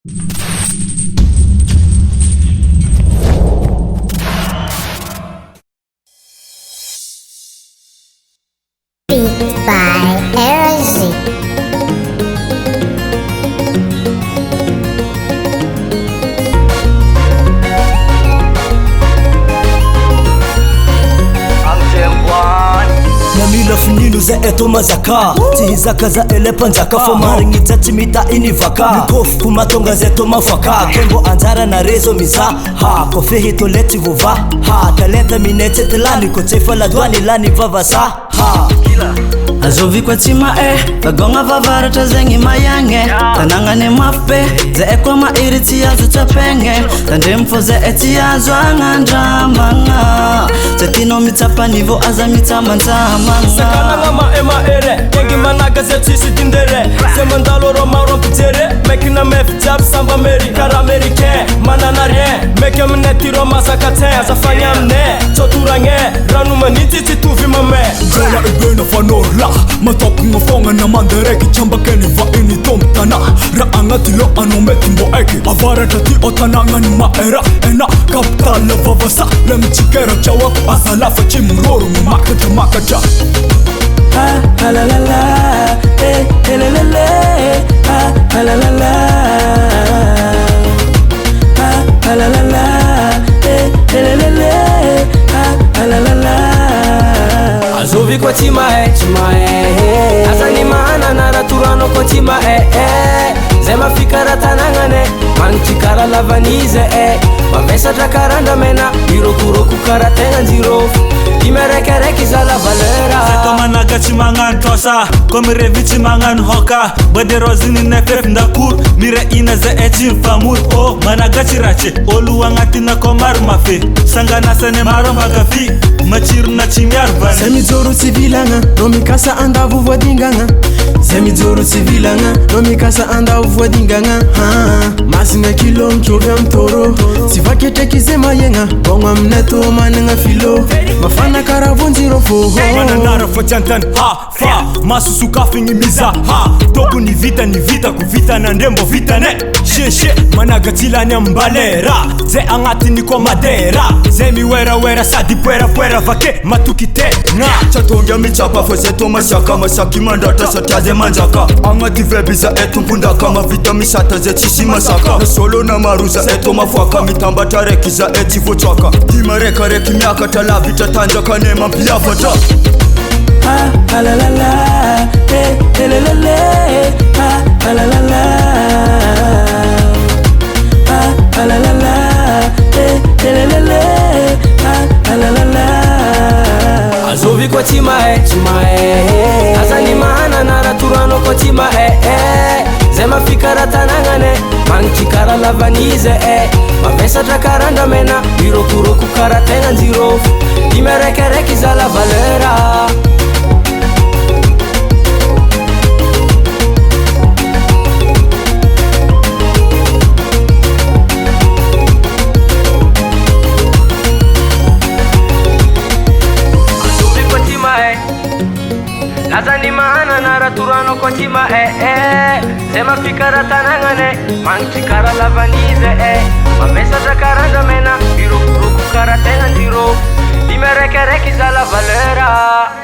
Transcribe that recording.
Beat by Erozy. Namila finino za eto mazaka Tihizaka za elepa nzaka Fomaringi tati mita inivaka Mikofu kumatonga zeto mafaka Kembo anzara na rezo miza Kofehi toleti vuva Talenta minete telani Kotefa la dwani lani vavasa Azovi kwa tima Tagonga vavara tazengi mayange Tanangane mafe Ze ekwa mairiti ya zutapenge Tandemfo ze eti ya zwanga ndramanga Zetino mitapa nivo aza mitama nzamanga Sakana lama ema ere Kengi managa ze tisi dindere Se mandalo roma rompitere Mekina mefjab samba meri Kar americain Manana rien Meke mneti roma sakaten Zafanya mne Choturange Ranu maniti tituvi mame Jala ibena fanora Matapu ngafonga na mandereki Chamba keni va ini tomtana Raanga tilo anometi mbo eki Avara tati otananga ni maera Ena kapta leva vasa Lemi chikera chawa Asalafa chimuroro Mmakata makata la la la, la la la, la la la, la la la, la la la. Azovi kwa tima Azani maana naraturano kwa tima Zema fikara tanangane Manchikara lavanize Mavesa takaranda mena Irokuro kukara tena nzirofu Imerekereki za la valera Zeto managa chimangan tosa Komire vichimangan hoka Bade rozini nefef ndakur Mire ina ze echim famur O managa chirache Olu wangati na komar mafe Sangana sene maro magafi Machiru na chimyar vane Semizoro civilanga Nomikasa anda vuvwa dinganga Semizoro civilanga Nomikasa anda vuvwa dinganga Masina kilo mchove mtoro Sivakete kizema yenga Bongwa mneto manenga filo Mafana karavunziro foho Mana nara fajantan fa Masusu kafingi miza Toku ni vita kuvita na ndembo vita ne She managa tilanya mbalera Ze angati ni kwa madera Ze miwera sadi pwera vake matukite Chatongia michapa fozeto masaki mandata sataze manjaka Angati vebiza etu mpunda kama vita misata ze chisi masaka Na solo na maruza eto mafwaka mitambata rekiza eti vochwaka Dima reki miaka tala vita tanja kanema mpia vata la la la, la la la, la la la, la la la, la la la. Azovi kwa tima Azani maana naraturano kwa tima Zema fikara tanangane Manchikara lavanize Mavesa takaranda mena Irokuro kukara tena nzirofu Imerekereki za la valera Azani maana naraturano kwa tima Zema fikara tanangane Manchikara lavanize Mamesa takaranda mena Irokuro kukara tena nzirofu Imerekereki za la valera